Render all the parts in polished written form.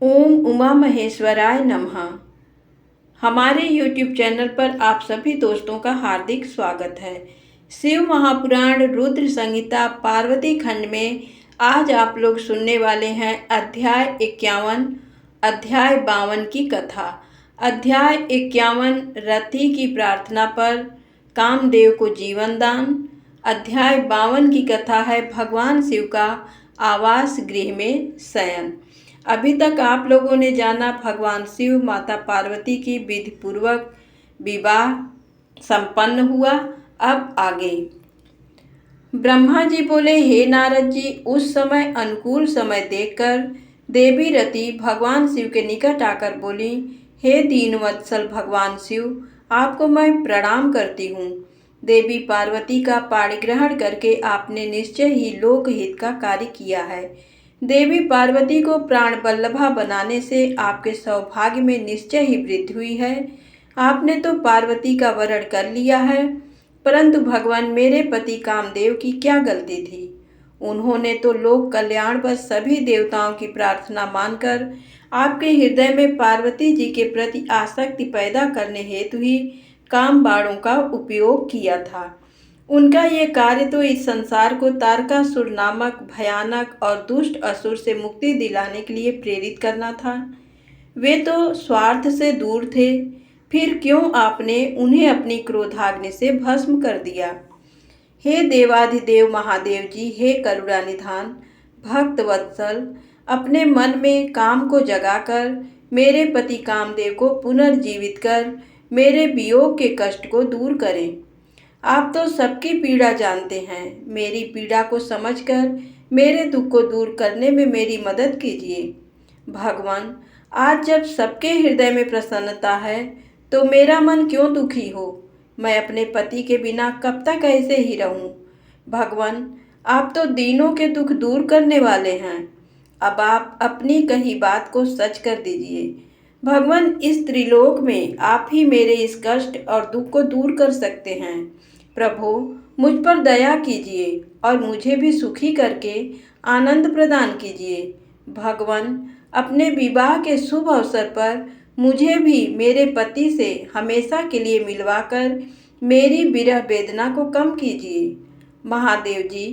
ओम उमा महेश्वराय नमः। हमारे YouTube channel पर आप सभी दोस्तों का हार्दिक स्वागत है। शिव महापुराण रुद्र संहिता पार्वती खंड में आज आप लोग सुनने वाले हैं अध्याय 51 अध्याय 52 की कथा। अध्याय 51 रति की प्रार्थना पर कामदेव को जीवन दान। अध्याय 52 की कथा है भगवान शिव का आवास गृह में शयन। अभी तक आप लोगों ने जाना भगवान शिव माता पार्वती की विधि पूर्वक विवाह संपन्न हुआ। अब आगे ब्रह्मा जी बोले, हे नारद जी, उस समय अनुकूल समय देखकर देवी रति भगवान शिव के निकट आकर बोली, हे दीनवत्सल भगवान शिव, आपको मैं प्रणाम करती हूँ। देवी पार्वती का पाणिग्रहण करके आपने निश्चय ही लोकहित का कार्य किया है। देवी पार्वती को प्राण वल्लभा बनाने से आपके सौभाग्य में निश्चय ही वृद्धि हुई है। आपने तो पार्वती का वरण कर लिया है, परंतु भगवान मेरे पति कामदेव की क्या गलती थी। उन्होंने तो लोक कल्याण पर सभी देवताओं की प्रार्थना मानकर आपके हृदय में पार्वती जी के प्रति आसक्ति पैदा करने हेतु ही काम बाणों का उपयोग किया था। उनका ये कार्य तो इस संसार को तारकासुर नामक भयानक और दुष्ट असुर से मुक्ति दिलाने के लिए प्रेरित करना था। वे तो स्वार्थ से दूर थे, फिर क्यों आपने उन्हें अपनी क्रोधाग्नि से भस्म कर दिया। हे देवाधिदेव महादेव जी, हे करुणानिधान भक्त वत्सल, अपने मन में काम को जगाकर मेरे पति कामदेव को पुनर्जीवित कर मेरे वियोग के कष्ट को दूर करें। आप तो सबकी पीड़ा जानते हैं, मेरी पीड़ा को समझकर मेरे दुख को दूर करने में मेरी मदद कीजिए। भगवान, आज जब सबके हृदय में प्रसन्नता है तो मेरा मन क्यों दुखी हो। मैं अपने पति के बिना कब तक ऐसे ही रहूं। भगवान, आप तो दीनों के दुख दूर करने वाले हैं। अब आप अपनी कही बात को सच कर दीजिए। भगवान, इस त्रिलोक में आप ही मेरे इस कष्ट और दुख को दूर कर सकते हैं। प्रभु, मुझ पर दया कीजिए और मुझे भी सुखी करके आनंद प्रदान कीजिए। भगवान, अपने विवाह के शुभ अवसर पर मुझे भी मेरे पति से हमेशा के लिए मिलवाकर मेरी विरह वेदना को कम कीजिए। महादेव जी,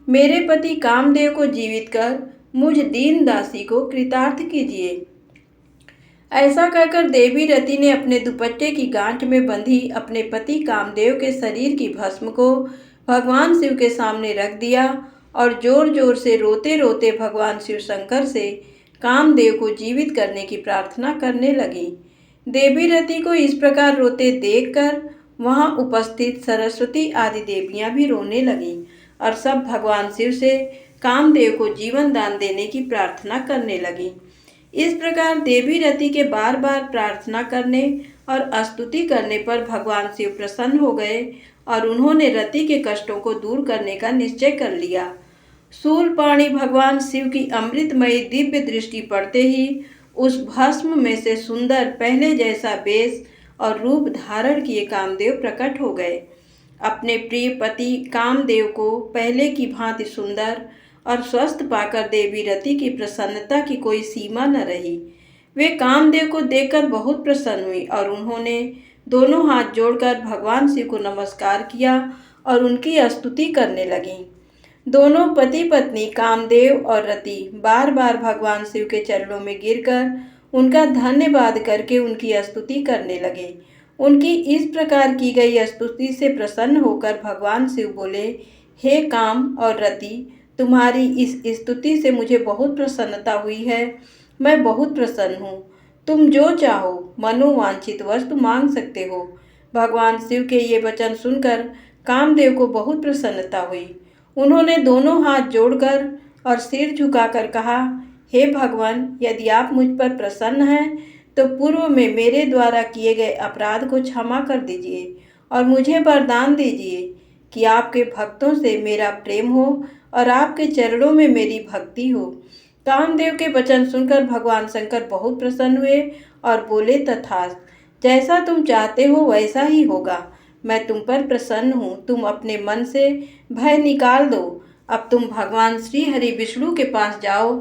मेरे पति कामदेव को जीवित कर मुझ दीन दासी को कृतार्थ कीजिए। ऐसा कहकर देवी रति ने अपने दुपट्टे की गांठ में बंधी अपने पति कामदेव के शरीर की भस्म को भगवान शिव के सामने रख दिया और जोर जोर से रोते रोते भगवान शिव शंकर से कामदेव को जीवित करने की प्रार्थना करने लगी। देवी रति को इस प्रकार रोते देखकर वहां उपस्थित सरस्वती आदि देवियां भी रोने लगीं और सब भगवान शिव से कामदेव को जीवन दान देने की प्रार्थना करने लगीं। इस प्रकार देवी रति के बार बार प्रार्थना करने और स्तुति करने पर भगवान शिव प्रसन्न हो गए और उन्होंने रति के कष्टों को दूर करने का निश्चय कर लिया। शूलपाणी भगवान शिव की अमृतमयी दिव्य दृष्टि पड़ते ही उस भस्म में से सुंदर पहले जैसा वेश और रूप धारण किए कामदेव प्रकट हो गए। अपने प्रिय पति कामदेव को पहले की भांति सुंदर और स्वस्थ पाकर देवी रति की प्रसन्नता की कोई सीमा न रही। वे कामदेव को देखकर बहुत प्रसन्न हुई और उन्होंने दोनों हाथ जोड़कर भगवान शिव को नमस्कार किया और उनकी स्तुति करने लगीं। दोनों पति पत्नी कामदेव और रति बार बार भगवान शिव के चरणों में गिरकर उनका धन्यवाद करके उनकी स्तुति करने लगे। उनकी इस प्रकार की गई स्तुति से प्रसन्न होकर भगवान शिव बोले, हे काम और रति, तुम्हारी इस स्तुति से मुझे बहुत प्रसन्नता हुई है। मैं बहुत प्रसन्न हूँ। तुम जो चाहो मनोवांछित वस्तु मांग सकते हो। भगवान शिव के ये वचन सुनकर कामदेव को बहुत प्रसन्नता हुई। उन्होंने दोनों हाथ जोड़कर और सिर झुकाकर कहा, हे भगवान, यदि आप मुझ पर प्रसन्न हैं तो पूर्व में मेरे द्वारा किए गए अपराध को क्षमा कर दीजिए और मुझे वरदान दीजिए कि आपके भक्तों से मेरा प्रेम हो और आपके चरणों में मेरी भक्ति हो। कामदेव के वचन सुनकर भगवान शंकर बहुत प्रसन्न हुए और बोले, तथास्तु, जैसा तुम चाहते हो वैसा ही होगा। मैं तुम पर प्रसन्न हूँ। तुम अपने मन से भय निकाल दो। अब तुम भगवान श्री हरि विष्णु के पास जाओ।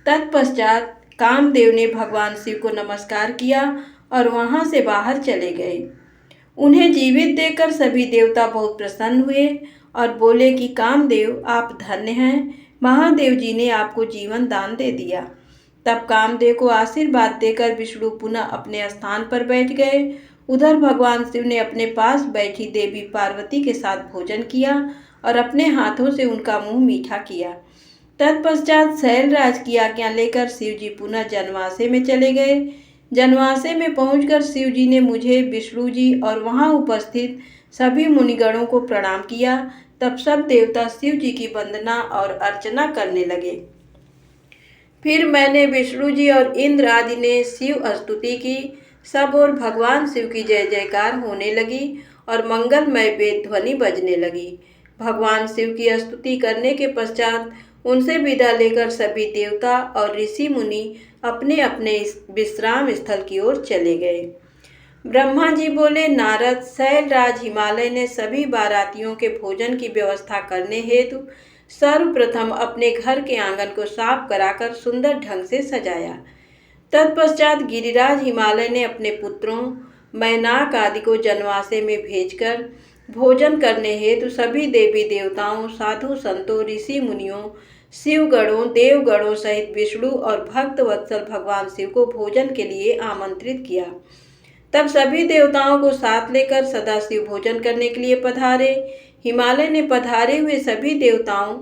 तत्पश्चात कामदेव ने भगवान शिव को नमस्कार किया और वहां से बाहर चले गए। उन्हें जीवित देखकर सभी देवता बहुत प्रसन्न हुए और बोले कि कामदेव, आप धन्य हैं, महादेव जी ने आपको जीवन दान दे दिया। तब कामदेव को आशीर्वाद देकर विष्णु पुनः अपने स्थान पर बैठ गए। उधर भगवान शिव ने अपने पास बैठी देवी पार्वती के साथ भोजन किया और अपने हाथों से उनका मुंह मीठा किया। तत्पश्चात शैलराज की आज्ञा लेकर शिव जी पुनः जनवासे में चले गए। जनवासे में पहुंचकर शिव जी ने मुझे, विष्णु जी और वहां उपस्थित सभी मुनिगणों को प्रणाम किया। तब सब देवता शिव जी की वंदना और अर्चना करने लगे। फिर मैंने विष्णु जी और इंद्र आदि ने शिव स्तुति की। सब और भगवान शिव की जय जयकार होने लगी और मंगलमय वेद ध्वनि बजने लगी। भगवान शिव की स्तुति करने के पश्चात उनसे विदा लेकर सभी देवता और ऋषि मुनि अपने अपने विश्राम स्थल की ओर चले गए। ब्रह्मा जी बोले, नारद, शैलराज हिमालय ने सभी बारातियों के भोजन की व्यवस्था करने हेतु सर्वप्रथम अपने घर के आंगन को साफ कराकर सुंदर ढंग से सजाया। तत्पश्चात गिरिराज हिमालय ने अपने पुत्रों मैनाक आदि को जनवासे में भेजकर भोजन करने हेतु सभी देवी देवताओं, साधु संतों, ऋषि मुनियों, शिवगणों, देवगणों सहित विष्णु और भक्त वत्सल भगवान शिव को भोजन के लिए आमंत्रित किया। तब सभी देवताओं को साथ लेकर सदाशिव भोजन करने के लिए पधारे। हिमालय ने पधारे हुए सभी देवताओं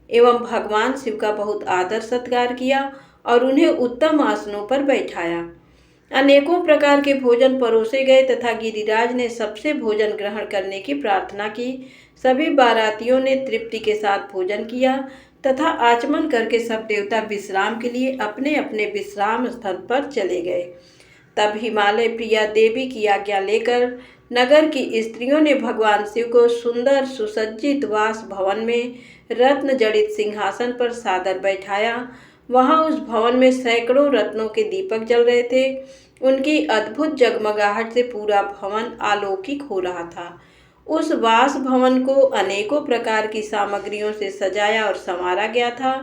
एवं भगवान शिव का बहुत आदर सत्कार किया और उन्हें उत्तम आसनों पर बैठाया। अनेकों प्रकार के भोजन परोसे गए तथा गिरिराज ने सबसे भोजन ग्रहण करने की प्रार्थना की। सभी बारातियों ने तृप्ति के साथ भोजन किया तथा आचमन करके सब देवता विश्राम के लिए अपने अपने विश्राम स्थल पर चले गए। तब हिमालय प्रिया देवी की आज्ञा लेकर नगर की स्त्रियों ने भगवान शिव को सुंदर सुसज्जित वास भवन में रत्न जड़ित सिंहासन पर सादर बैठाया। वहां उस भवन में सैकड़ों रत्नों के दीपक जल रहे थे। उनकी अद्भुत जगमगाहट से पूरा भवन आलौकिक हो रहा था। उस वास भवन को अनेकों प्रकार की सामग्रियों से सजाया और संवारा गया था।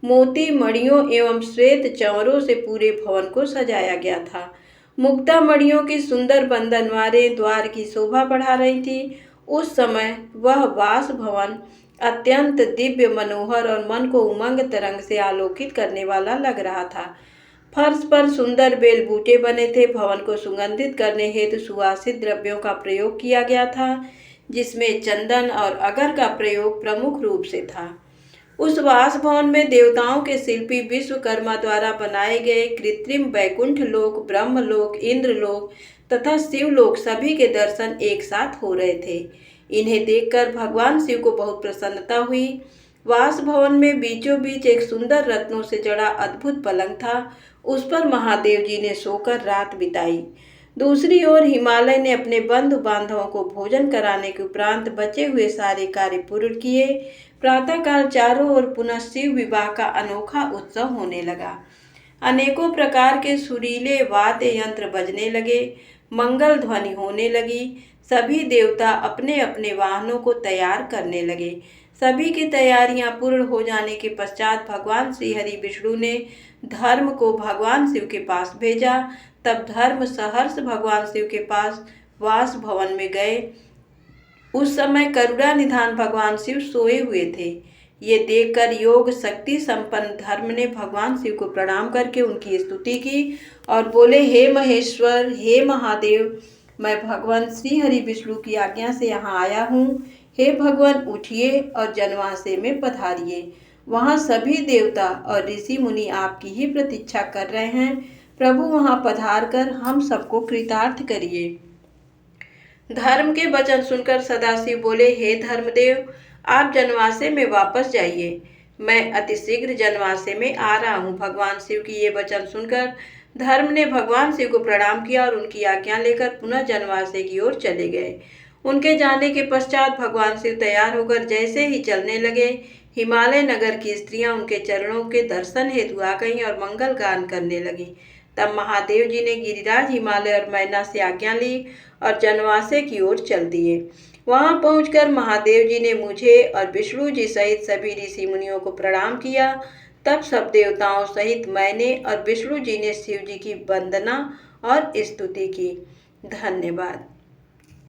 मोती, मणियों एवं श्वेत चंवरों से पूरे भवन को सजाया गया था। मुक्ता मणियों की सुंदर बंधनवारें द्वार की शोभा बढ़ा रही थी। उस समय वह वास भवन अत्यंत दिव्य, मनोहर और मन को उमंग तरंग से आलोकित करने वाला लग रहा था। फर्श पर सुंदर बेल बूटे बने थे। भवन को सुगंधित करने हेतु सुवासित द्रव्यों का प्रयोग किया गया था, जिसमें चंदन और अगर का प्रयोग प्रमुख रूप से था। उस वास भवन में देवताओं के शिल्पी विश्वकर्मा द्वारा बनाए गए कृत्रिम वैकुंठ लोक, ब्रह्मलोक, इंद्रलोक तथा शिवलोक सभी के दर्शन एक साथ हो रहे थे। इन्हें देखकर भगवान शिव को बहुत प्रसन्नता हुई। वास भवन में बीचों बीच एक सुंदर रत्नों से जड़ा अद्भुत पलंग था। उस पर महादेव जी ने सोकर रात बिताई। दूसरी ओर हिमालय ने अपने बंधु बांधवों को भोजन कराने के उपरांत बचे हुए सारे कार्य पूर्ण किए। प्रातःकाल चारों ओर पुनः शिव विवाह का अनोखा उत्सव होने लगा। अनेकों प्रकार के सुरीले वाद्य यंत्र बजने लगे, मंगल ध्वनि होने लगी। सभी देवता अपने अपने वाहनों को तैयार करने लगे। सभी की तैयारियां पूर्ण हो जाने के पश्चात भगवान श्री हरि विष्णु ने धर्म को भगवान शिव के पास भेजा। तब धर्म सहर्ष भगवान शिव के पास वास भवन में गए। उस समय करुणा निधान भगवान शिव सोए हुए थे। ये देखकर योग शक्ति संपन्न धर्म ने भगवान शिव को प्रणाम करके उनकी स्तुति की और बोले, हे महेश्वर, हे महादेव, मैं भगवान श्री हरि विष्णु की आज्ञा से यहाँ आया हूँ। हे भगवान, उठिए और जनवासे में पधारिए। वहाँ सभी देवता और ऋषि मुनि आपकी ही प्रतीक्षा कर रहे हैं। प्रभु वहाँ पधार कर हम सबको कृतार्थ करिए। धर्म के वचन सुनकर सदाशिव बोले, हे धर्मदेव, आप जनवासे में वापस जाइए। मैं अतिशीघ्र जनवासे में आ रहा हूँ। भगवान शिव की ये वचन सुनकर धर्म ने भगवान शिव को प्रणाम किया और उनकी आज्ञा लेकर पुनः जनवासे की ओर चले गए। उनके जाने के पश्चात भगवान शिव तैयार होकर जैसे ही चलने लगे, हिमालय नगर की स्त्रियां उनके चरणों के दर्शन हेतु आ गईं और मंगल गान करने लगी। तब महादेव जी ने गिरिराज, हिमालय और मैना से आज्ञा ली और जनवासे की ओर चल दिए। वहां पहुंचकर महादेव जी ने मुझे और विष्णु जी सहित सभी ऋषि मुनियों को प्रणाम किया तब सब देवताओं सहित मैंने और विष्णु जी ने शिव जी की वंदना और स्तुति की। धन्यवाद।